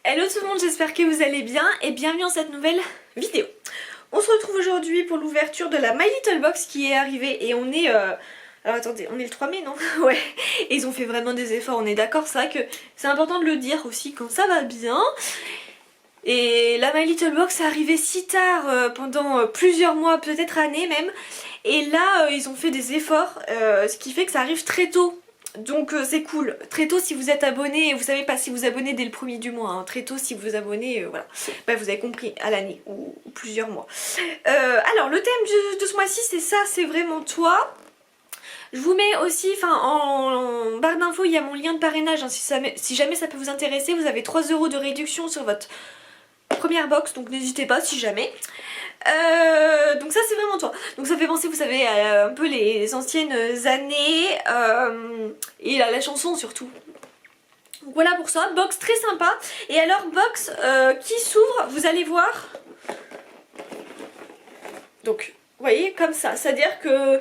Hello tout le monde, j'espère que vous allez bien et bienvenue dans cette nouvelle vidéo. On se retrouve aujourd'hui pour l'ouverture de la My Little Box qui est arrivée et on est... Alors attendez, on est le 3 mai non? Ouais, et ils ont fait vraiment des efforts, on est d'accord, c'est vrai que c'est important de le dire aussi quand ça va bien. Et la My Little Box est arrivée si tard, pendant plusieurs mois, peut-être années même. Et là, ils ont fait des efforts, ce qui fait que ça arrive très tôt. Donc c'est cool, très tôt si vous êtes abonné, vous savez pas si vous abonnez dès le premier du mois, hein. Très tôt si vous abonnez, voilà, bah, vous avez compris, à l'année ou plusieurs mois. Alors le thème de ce mois-ci c'est ça, c'est vraiment toi. Je vous mets aussi, en barre d'infos il y a mon lien de parrainage, hein, si jamais ça peut vous intéresser, vous avez 3 € de réduction sur votre première box, donc n'hésitez pas si jamais. Donc ça c'est vraiment toi. Donc ça fait penser, vous savez, à un peu les anciennes années et à la chanson surtout. Donc voilà pour ça, box très sympa. Et alors box qui s'ouvre, vous allez voir. Donc vous voyez comme ça, c'est-à-dire que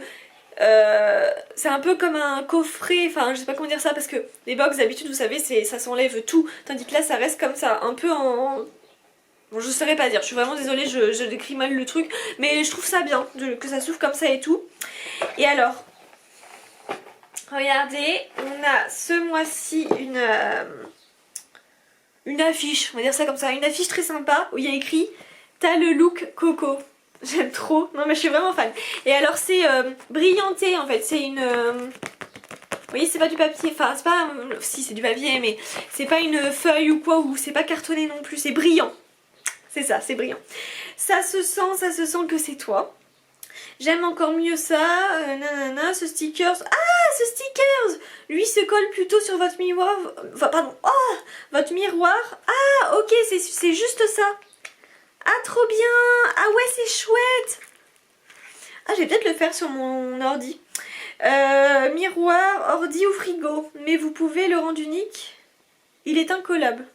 c'est un peu comme un coffret, enfin je sais pas comment dire ça parce que les box d'habitude vous savez ça s'enlève tout, tandis que là ça reste comme ça, un peu en... Bon, je saurais pas dire, je suis vraiment désolée, je décris mal le truc, mais je trouve ça bien que ça s'ouvre comme ça et tout. Et alors, regardez, on a ce mois-ci une affiche, on va dire ça comme ça, une affiche très sympa où il y a écrit « T'as le look Coco ». J'aime trop, non mais je suis vraiment fan. Et alors c'est brillanté en fait, c'est une... vous voyez c'est pas du papier, enfin c'est pas... Si c'est du papier mais c'est pas une feuille ou quoi, ou c'est pas cartonné non plus, c'est brillant. C'est ça, c'est brillant. Ça se sent que c'est toi. J'aime encore mieux ça. Nanana, ce stickers. Ah, ce stickers! Lui se colle plutôt sur votre miroir. Enfin, pardon. Oh, votre miroir. Ah, ok, c'est juste ça. Ah, trop bien. Ah ouais, c'est chouette. Ah, je vais peut-être le faire sur mon ordi. Miroir, ordi ou frigo. Mais vous pouvez le rendre unique. Il est incollable.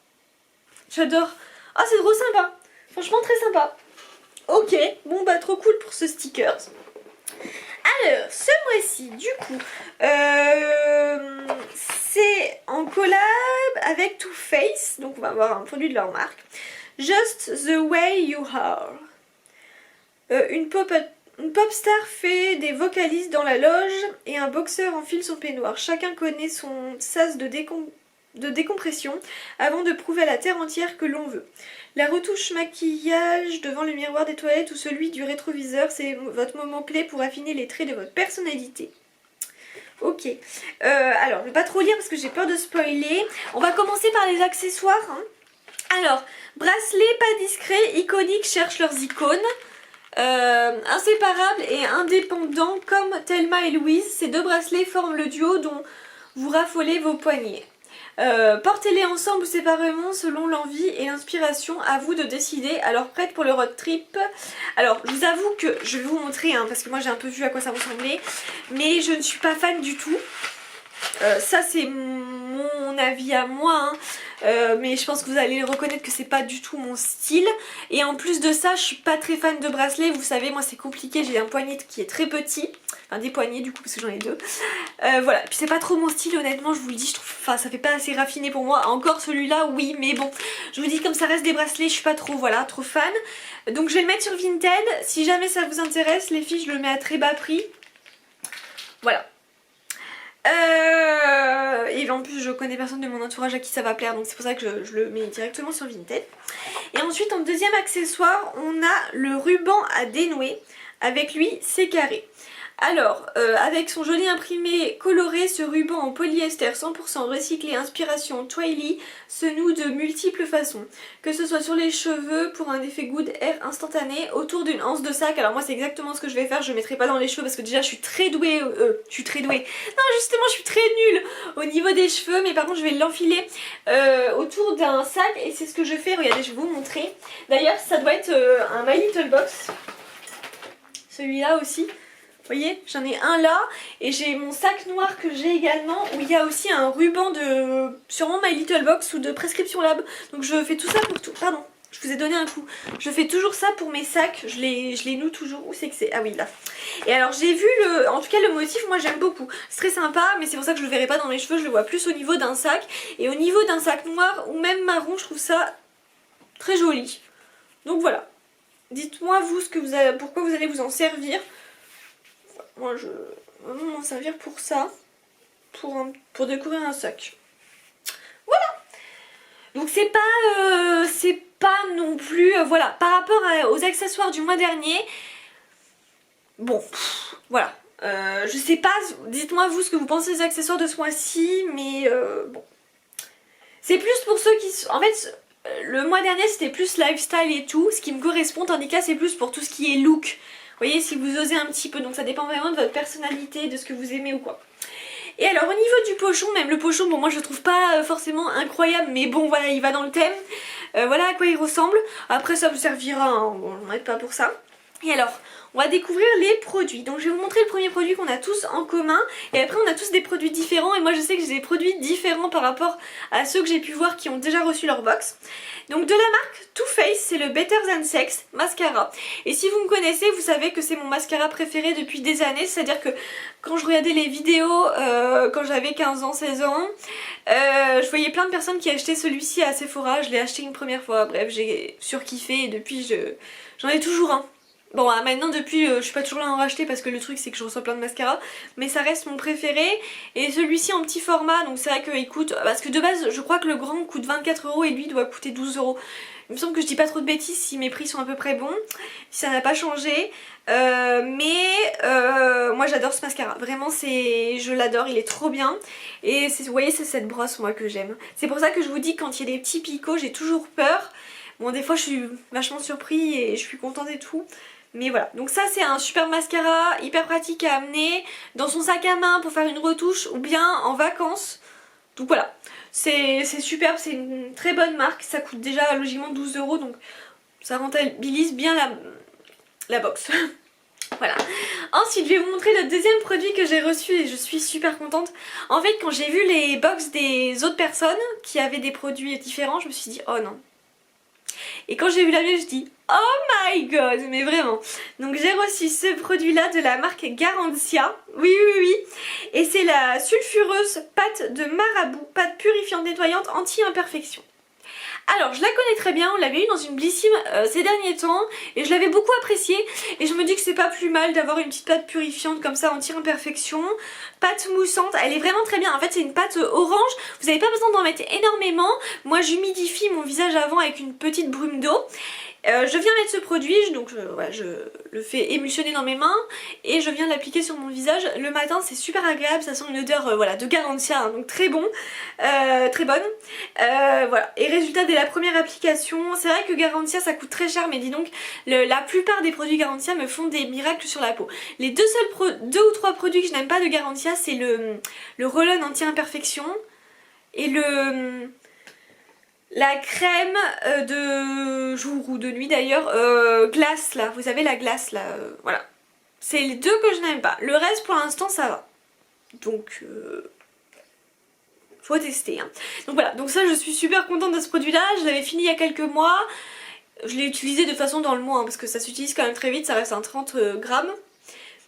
J'adore. Ah, c'est trop sympa. Franchement très sympa. Ok, bon bah trop cool pour ce stickers. Alors, ce mois-ci, du coup, c'est en collab avec Too Faced. Donc on va avoir un produit de leur marque. Just the way you are. Une pop star fait des vocalistes dans la loge et un boxeur enfile son peignoir. Chacun connaît son sas de décompression avant de prouver à la terre entière que l'on veut. La retouche maquillage devant le miroir des toilettes ou celui du rétroviseur, c'est votre moment clé pour affiner les traits de votre personnalité. Ok, alors je vais pas trop lire parce que j'ai peur de spoiler. On va commencer par les accessoires, hein. Alors, bracelets pas discrets, iconiques cherchent leurs icônes. Inséparables et indépendants comme Thelma et Louise, ces deux bracelets forment le duo dont vous raffolez vos poignets. Portez-les ensemble ou séparément selon l'envie et l'inspiration, à vous de décider. Alors prête pour le road trip. Alors je vous avoue que je vais vous montrer, hein, parce que moi j'ai un peu vu à quoi ça ressemblait, mais je ne suis pas fan du tout. Ça c'est mon avis à moi, hein. Mais je pense que vous allez reconnaître que c'est pas du tout mon style. Et en plus de ça je suis pas très fan de bracelets, vous savez moi c'est compliqué, j'ai un poignet qui est très petit. Enfin des poignets du coup parce que j'en ai deux. Voilà, puis c'est pas trop mon style honnêtement, je vous le dis, je trouve, enfin ça fait pas assez raffiné pour moi. Encore celui-là oui, mais bon, je vous dis comme ça reste des bracelets, je suis pas trop, voilà, trop fan. Donc je vais le mettre sur Vinted, si jamais ça vous intéresse les filles je le mets à très bas prix. Voilà. Et en plus je connais personne de mon entourage à qui ça va plaire, donc c'est pour ça que je le mets directement sur Vinted. Et ensuite en deuxième accessoire on a le ruban à dénouer. Avec lui c'est carré. Alors, avec son joli imprimé coloré, ce ruban en polyester 100% recyclé, inspiration Twiley, se noue de multiples façons. Que ce soit sur les cheveux pour un effet good air instantané, autour d'une anse de sac. Alors moi c'est exactement ce que je vais faire, je ne mettrai pas dans les cheveux parce que déjà je suis très douée, non justement je suis très nulle au niveau des cheveux, mais par contre je vais l'enfiler autour d'un sac et c'est ce que je fais, regardez je vais vous montrer. D'ailleurs ça doit être un My Little Box, celui-là aussi. Vous voyez, j'en ai un là et j'ai mon sac noir que j'ai également où il y a aussi un ruban de sûrement My Little Box ou de Prescription Lab. Donc je fais tout ça pour tout. Pardon, Je vous ai donné un coup. Je fais toujours ça pour mes sacs. Je les noue toujours. Où c'est que c'est? Ah oui, là. Et alors j'ai vu en tout cas le motif, moi j'aime beaucoup. C'est très sympa, mais c'est pour ça que je le verrai pas dans mes cheveux. Je le vois plus au niveau d'un sac. Et au niveau d'un sac noir ou même marron, je trouve ça très joli. Donc voilà. Dites-moi vous pourquoi vous allez vous en servir. Moi je vais m'en servir pour ça. Pour découvrir un sac. Voilà. Donc c'est pas non plus voilà, par rapport aux accessoires du mois dernier. Bon, voilà. Je sais pas, dites-moi vous ce que vous pensez des accessoires de ce mois-ci, mais bon. C'est plus pour ceux qui... En fait, le mois dernier c'était plus lifestyle et tout, ce qui me correspond, tandis que là c'est plus pour tout ce qui est look. Vous voyez, si vous osez un petit peu, donc ça dépend vraiment de votre personnalité, de ce que vous aimez ou quoi. Et alors au niveau du pochon, même le pochon, bon moi je le trouve pas forcément incroyable, mais bon voilà, il va dans le thème. Voilà à quoi il ressemble. Après ça vous servira, hein, bon, on n'arrête pas pour ça. Et alors, on va découvrir les produits. Donc je vais vous montrer le premier produit qu'on a tous en commun. Et après on a tous des produits différents. Et moi je sais que j'ai des produits différents par rapport à ceux que j'ai pu voir qui ont déjà reçu leur box. Donc de la marque Too Faced, c'est le Better Than Sex mascara. Et si vous me connaissez, vous savez que c'est mon mascara préféré depuis des années. C'est-à-dire que quand je regardais les vidéos, quand j'avais 15 ans, 16 ans, je voyais plein de personnes qui achetaient celui-ci à Sephora. Je l'ai acheté une première fois, bref j'ai surkiffé et depuis j'en ai toujours un. Bon maintenant depuis je suis pas toujours là à en racheter parce que le truc c'est que je reçois plein de mascaras, mais ça reste mon préféré. Et celui-ci en petit format, donc c'est vrai qu'il coûte, parce que de base je crois que le grand coûte 24 € et lui doit coûter 12 €. Il me semble que je dis pas trop de bêtises si mes prix sont à peu près bons, si ça n'a pas changé. Moi j'adore ce mascara, vraiment je l'adore, il est trop bien. Et vous voyez c'est cette brosse moi que j'aime. C'est pour ça que je vous dis que quand il y a des petits picots j'ai toujours peur. Bon des fois je suis vachement surpris et je suis contente et tout. Mais voilà, donc ça c'est un super mascara, hyper pratique à amener dans son sac à main pour faire une retouche ou bien en vacances. Donc voilà, c'est superbe, c'est une très bonne marque, ça coûte déjà logiquement 12 € donc ça rentabilise bien la box. Voilà. Ensuite je vais vous montrer le deuxième produit que j'ai reçu et je suis super contente. En fait quand j'ai vu les box des autres personnes qui avaient des produits différents, je me suis dit oh non. Et quand j'ai vu la mienne, je dis oh my god, mais vraiment. Donc j'ai reçu ce produit là de la marque Garantia. Oui oui oui. Et c'est la sulfureuse pâte de marabout, pâte purifiante nettoyante anti-imperfection. Alors je la connais très bien, on l'avait eu dans une Blissim ces derniers temps et je l'avais beaucoup appréciée et je me dis que c'est pas plus mal d'avoir une petite pâte purifiante comme ça anti-imperfection, pâte moussante, elle est vraiment très bien. En fait c'est une pâte orange, vous n'avez pas besoin d'en mettre énormément. Moi j'humidifie mon visage avant avec une petite brume d'eau. Je viens mettre ce produit, donc voilà, je le fais émulsionner dans mes mains et je viens l'appliquer sur mon visage le matin. C'est super agréable, ça sent une odeur voilà, de Garantia, hein, donc très bon, très bonne. Voilà. Et résultat dès la première application, c'est vrai que Garantia ça coûte très cher, mais dis donc la plupart des produits Garantia me font des miracles sur la peau. Les deux ou trois produits que je n'aime pas de Garantia, c'est le roll-on anti-imperfection et la crème de jour ou de nuit d'ailleurs, glace là, vous savez la glace là, voilà. C'est les deux que je n'aime pas. Le reste pour l'instant ça va. Donc faut tester hein. Donc voilà, donc ça je suis super contente de ce produit là, je l'avais fini il y a quelques mois. Je l'ai utilisé de toute façon dans le mois hein, parce que ça s'utilise quand même très vite, ça reste un 30 grammes.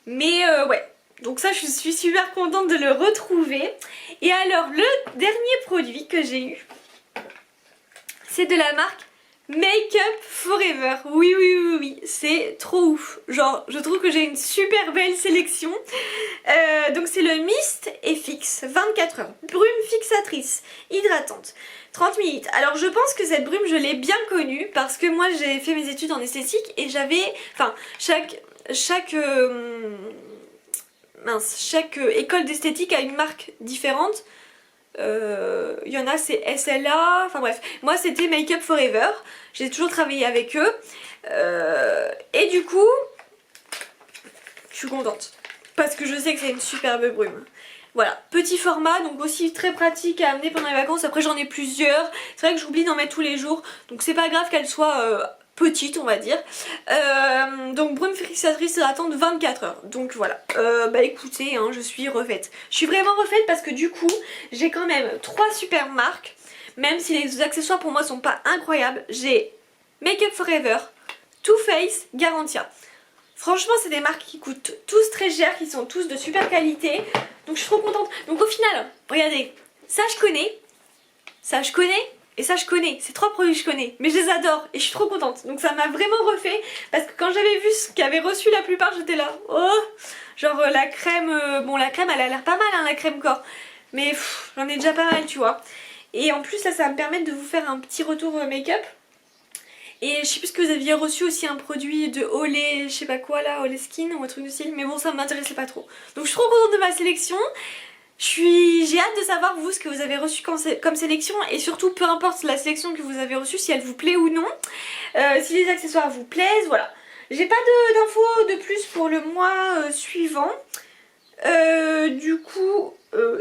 Mais ouais, donc ça je suis super contente de le retrouver. Et alors le dernier produit que j'ai eu, c'est de la marque Make Up Forever. Oui oui oui oui, c'est trop ouf. Genre je trouve que j'ai une super belle sélection. Donc c'est le Mist FX 24 heures. Brume fixatrice, hydratante, 30 ml. Alors je pense que cette brume je l'ai bien connue parce que moi j'ai fait mes études en esthétique et j'avais... Enfin chaque école d'esthétique a une marque différente. Il y en a c'est SLA, enfin bref, moi c'était Make Up Forever, j'ai toujours travaillé avec eux et du coup je suis contente parce que je sais que c'est une superbe brume. Voilà, petit format, donc aussi très pratique à amener pendant les vacances. Après j'en ai plusieurs, c'est vrai que j'oublie d'en mettre tous les jours, donc c'est pas grave qu'elle soit petite on va dire. Donc brume fixatrice hydratante 24 heures. Donc voilà, bah écoutez hein, je suis refaite. Je suis vraiment refaite parce que du coup j'ai quand même 3 super marques. Même si les accessoires pour moi sont pas incroyables, j'ai Make Up Forever, Too Faced, Garantia. Franchement c'est des marques qui coûtent tous très cher, qui sont tous de super qualité. Donc je suis trop contente. Donc au final, regardez, ça je connais, ça je connais et ça je connais. Ces 3 produits je connais, mais je les adore et je suis trop contente. Donc ça m'a vraiment refait parce que quand j'avais vu ce qu'avait reçu la plupart, j'étais là, oh, genre la crème, bon la crème elle a l'air pas mal hein, la crème corps. Mais j'en ai déjà pas mal tu vois. Et en plus là ça va me permettre de vous faire un petit retour make-up. Et je sais plus que vous aviez reçu aussi un produit de Olay, je sais pas quoi là, Olay Skin ou un truc du style, mais bon ça m'intéressait pas trop. Donc je suis trop contente de ma sélection. J'ai hâte de savoir vous ce que vous avez reçu comme sélection et surtout peu importe la sélection que vous avez reçue, si elle vous plaît ou non, si les accessoires vous plaisent, voilà. J'ai pas d'infos de plus pour le mois suivant. Du coup,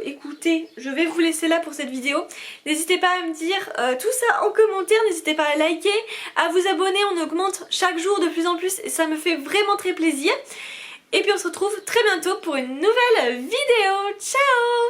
écoutez, je vais vous laisser là pour cette vidéo. N'hésitez pas à me dire tout ça en commentaire, n'hésitez pas à liker, à vous abonner, on augmente chaque jour de plus en plus et ça me fait vraiment très plaisir. Et puis on se retrouve très bientôt pour une nouvelle vidéo. Ciao!